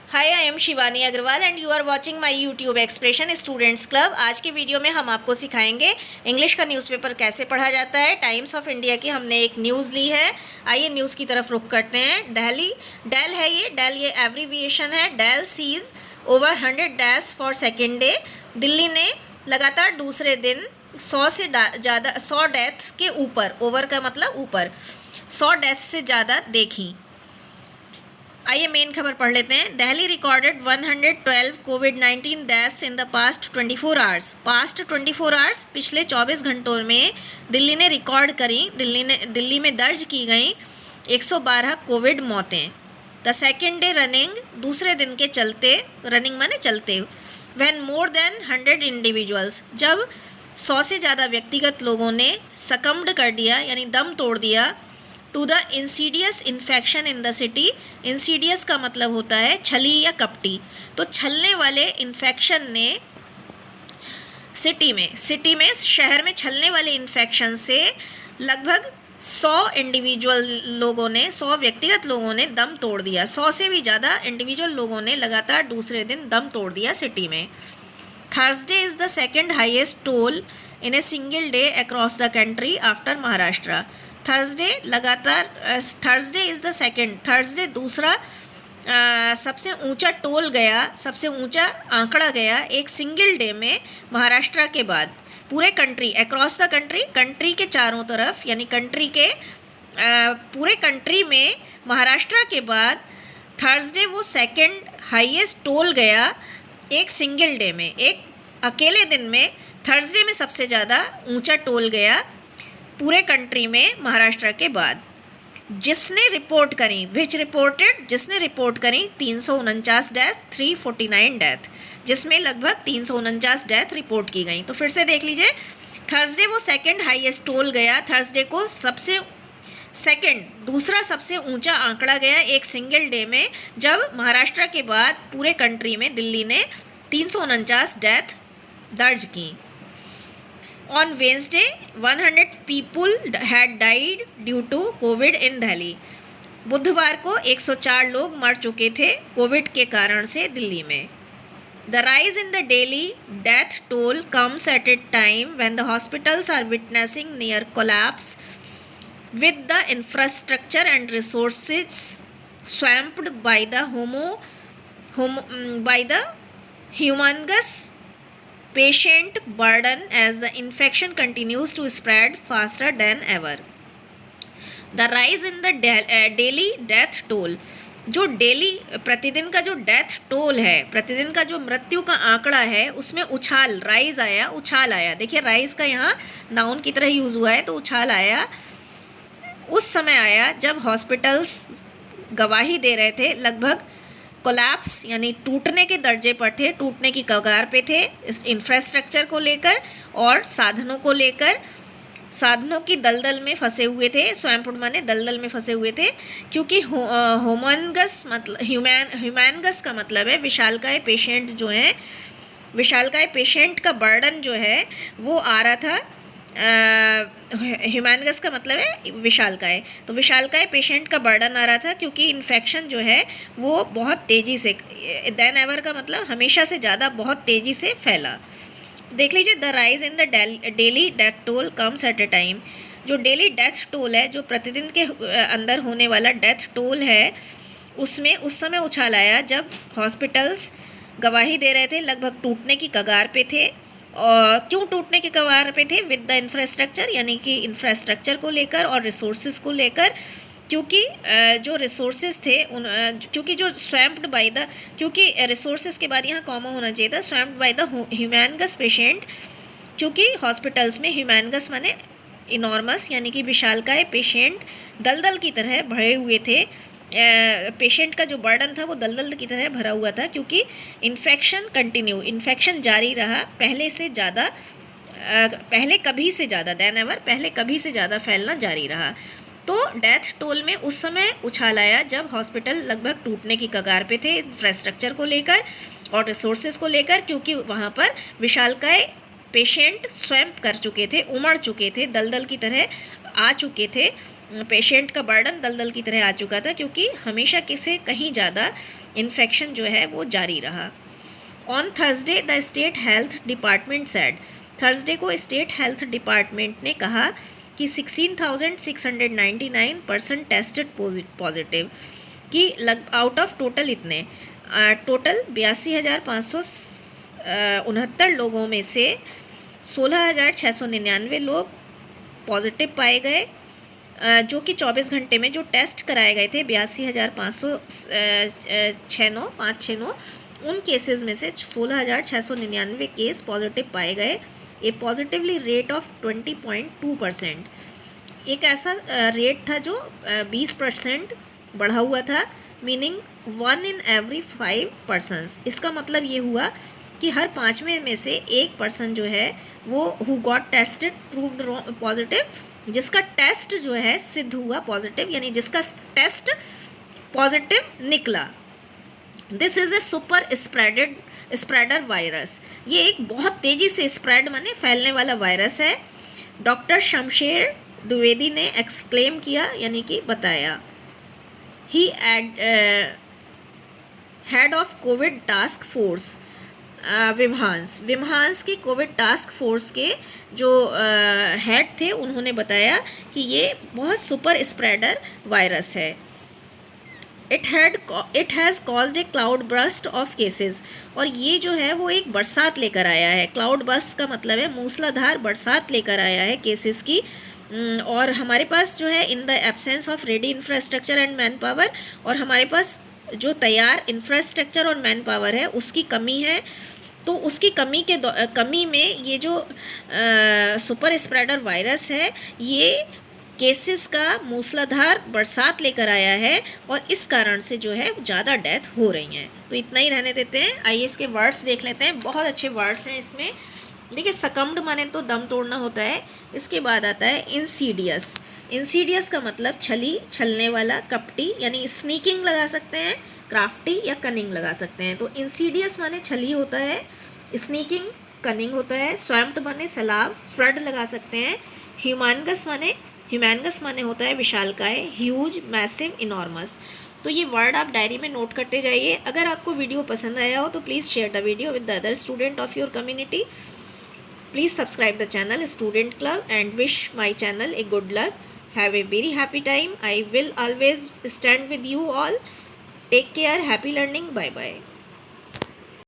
Hi, I am Shivani Agarwal and you are watching my YouTube expression students club. आज के video में हम आपको सिखाएंगे इंग्लिश का न्यूज़पेपर कैसे पढ़ा जाता है। टाइम्स ऑफ इंडिया की हमने एक न्यूज़ ली है। आइए न्यूज़ की तरफ रुख करते हैं। डेल है ये एब्रीविएशन है। Del sees over 100 deaths for second day. Delhi ने लगातार दूसरे दिन 100 से ज़्यादा 100 डेथ्स के ऊपर, ओवर का मतलब ऊपर, 100 डेथ्स से ज़्यादा देखी। आइए मेन खबर पढ़ लेते हैं। Delhi recorded 112 covid deaths in the past 24 hours. Past 24 hours, पिछले 24 घंटों में दिल्ली ने रिकॉर्ड करी, दिल्ली में दर्ज की गई 112 कोविड मौतें। द सेकेंड डे रनिंग, दूसरे दिन के चलते, रनिंग माने चलते, व्हेन मोर देन 100 इंडिविजुअल्स, जब 100 से ज़्यादा व्यक्तिगत लोगों ने सकम्ड कर दिया यानी दम तोड़ दिया, to the insidious infection in the city. Insidious का मतलब होता है छली या कपटी। तो छलने वाले इन्फेक्शन ने सिटी में शहर में छलने वाले इन्फेक्शन से लगभग 100 इंडिविजुअल लोगों ने, 100 व्यक्तिगत लोगों ने दम तोड़ दिया। 100 से भी ज़्यादा इंडिविजुअल लोगों ने लगातार दूसरे दिन दम तोड़ दिया सिटी में। Thursday is the second highest toll in a single day across the country after Maharashtra. Thursday is the second, Thursday दूसरा सबसे ऊंचा टोल गया, सबसे ऊंचा आंकड़ा गया एक सिंगल डे में महाराष्ट्र के बाद। पूरे country, across the country, country के चारों तरफ, यानी कंट्री के पूरे कंट्री में महाराष्ट्र के बाद थर्सडे वो सेकेंड हाईएस्ट टोल गया एक सिंगल डे में, एक अकेले दिन में थर्सडे में सबसे ज़्यादा ऊंचा टोल गया पूरे कंट्री में महाराष्ट्र के बाद। जिसने रिपोर्ट करी, जिसने रिपोर्ट करी 349 डेथ, 349 डेथ, जिसमें लगभग 349 डेथ रिपोर्ट की गई। तो फिर से देख लीजिए, थर्सडे वो सेकेंड हाईएस्ट टोल गया, थर्सडे को सबसे सेकेंड, दूसरा सबसे ऊंचा आंकड़ा गया एक सिंगल डे में, जब महाराष्ट्र के बाद पूरे कंट्री में दिल्ली ने 349 डेथ दर्ज की। On Wednesday, 100 people had died due to COVID in Delhi. बुधवार को 104 लोग मर चुके थे कोविड के कारण से दिल्ली में। The rise in the daily death toll comes at a time when the hospitals are witnessing near collapse, with the infrastructure and resources swamped by the humongous patient burden as the infection continues to spread faster than ever. The rise in the daily death toll, जो daily प्रतिदिन का जो death toll है, प्रतिदिन का जो मृत्यु का आंकड़ा है, उसमें उछाल, राइज आया, उछाल आया। देखिए राइज का यहाँ नाउन की तरह यूज़ हुआ है, तो उछाल आया उस समय आया जब हॉस्पिटल्स गवाही दे रहे थे, लगभग कोलैप्स यानी टूटने के दर्जे पर थे, टूटने की कगार पे थे, इस इंफ्रास्ट्रक्चर को लेकर और साधनों को लेकर। साधनों की दलदल में फंसे हुए थे, स्वयंपुट माने दलदल में फंसे हुए थे, क्योंकि ह्यूमैनगस मतलब ह्यूमैनगस का मतलब है विशालकाय पेशेंट जो हैं, विशालकाय पेशेंट का बर्डन जो है वो आ रहा था। ह्यूमैनगस का मतलब है विशालकाय, तो विशालकाय पेशेंट का बर्डन आ रहा था क्योंकि इन्फेक्शन जो है वो बहुत तेज़ी से, देन एवर का मतलब हमेशा से ज़्यादा, बहुत तेज़ी से फैला। देख लीजिए, the rise in the daily death toll comes at A time, जो डेली डेथ टोल है, जो प्रतिदिन के अंदर होने वाला डेथ टोल है, उसमें उस समय उछाल आया जब हॉस्पिटल्स गवाही दे रहे थे, लगभग टूटने की कगार पे थे। और क्यों टूटने के कगार पे थे? विद द इंफ्रास्ट्रक्चर, यानी कि इंफ्रास्ट्रक्चर को लेकर और रिसोर्सेज को लेकर, क्योंकि जो रिसोर्सेज थे क्योंकि जो स्वैम्प्ड बाय द, क्योंकि रिसोर्सेज के बाद यहाँ कॉमा होना चाहिए था, स्वैम्प्ड बाय द ह्यूमैनगस पेशेंट, क्योंकि हॉस्पिटल्स में ह्यूमैनगस माने इनॉर्मस यानी कि विशालकाय पेशेंट दलदल की तरह भरे हुए थे। पेशेंट का जो बर्डन था वो दलदल की तरह भरा हुआ था, क्योंकि इन्फेक्शन जारी रहा, पहले से ज़्यादा, पहले कभी से ज़्यादा, देन एवर, पहले कभी से ज़्यादा फैलना जारी रहा। तो डेथ टोल में उस समय उछाल आया जब हॉस्पिटल लगभग टूटने की कगार पे थे, इंफ्रास्ट्रक्चर को लेकर और रिसोर्सेज को लेकर, क्योंकि वहाँ पर विशालकाय पेशेंट स्वयं कर चुके थे, उमड़ चुके थे, दलदल की तरह आ चुके थे, पेशेंट का बर्डन दलदल की तरह आ चुका था, क्योंकि हमेशा किसे कहीं ज़्यादा इन्फेक्शन जो है वो जारी रहा। On Thursday the state health department said, Thursday को स्टेट हेल्थ डिपार्टमेंट ने कहा कि 16,699 पर्सन टेस्टेड पॉजिटिव, कि आउट ऑफ टोटल इतने टोटल 82,569 लोगों में से 16,699 लोग पॉजिटिव पाए गए, जो कि 24 घंटे में जो टेस्ट कराए गए थे 82,569 उन केसेस में से 16,699 केस पॉजिटिव पाए गए। ए पॉजिटिवली रेट ऑफ 20.2%, एक ऐसा रेट था जो 20% बढ़ा हुआ था, मीनिंग 1 in every 5 persons। इसका मतलब ये हुआ कि हर 5वें में से एक पर्सन जो है वो who got tested proved positive, जिसका टेस्ट जो है सिद्ध हुआ पॉजिटिव, यानी जिसका टेस्ट पॉजिटिव निकला। This is a super spreader virus, ये एक बहुत तेज़ी से स्प्रेड माने फैलने वाला वायरस है, डॉक्टर शमशेर द्विवेदी ने एक्सक्लेम किया, यानी कि बताया। ही head of covid task force VIMHANS की कोविड टास्क फोर्स के जो हेड थे, उन्होंने बताया कि ये बहुत सुपर स्प्रेडर वायरस है। It has caused A cloud burst of cases, और ये जो है वो एक बरसात लेकर आया है। क्लाउड बर्स्ट का मतलब है मूसलाधार बरसात लेकर आया है केसेस की। और हमारे पास जो है in the absence of ready infrastructure and man power, और हमारे पास जो तैयार इंफ्रास्ट्रक्चर और मैन पावर है उसकी कमी है। तो उसकी कमी में ये जो सुपर स्प्रेडर वायरस है ये केसेस का मूसलाधार बरसात लेकर आया है, और इस कारण से जो है ज़्यादा डेथ हो रही हैं। तो इतना ही रहने देते हैं। आइए इसके वर्ड्स देख लेते हैं, बहुत अच्छे वर्ड्स हैं इसमें। देखिए, सकम्ड माने तो दम तोड़ना होता है। इसके बाद आता है इंसीडियस। इंसीडियस का मतलब छलने वाला, कपटी, यानी स्नीकिंग लगा सकते हैं, क्राफ्टी या कनिंग लगा सकते हैं। तो इंसीडियस माने छली होता है, स्नीकिंग कनिंग होता है, स्वैम्प्ड माने सैलाब, फ्लड लगा सकते हैं, ह्यूमैनगस माने होता है विशालकाय, ह्यूज, मैसिव, इनॉर्मस। तो ये वर्ड आप डायरी में नोट करते जाइए। अगर आपको वीडियो पसंद आया हो तो please share the video with the other student of your community. Please subscribe the channel Student Club and wish my channel a good luck. Have a very happy time. I will always stand with you all. Take care. Happy learning. Bye bye.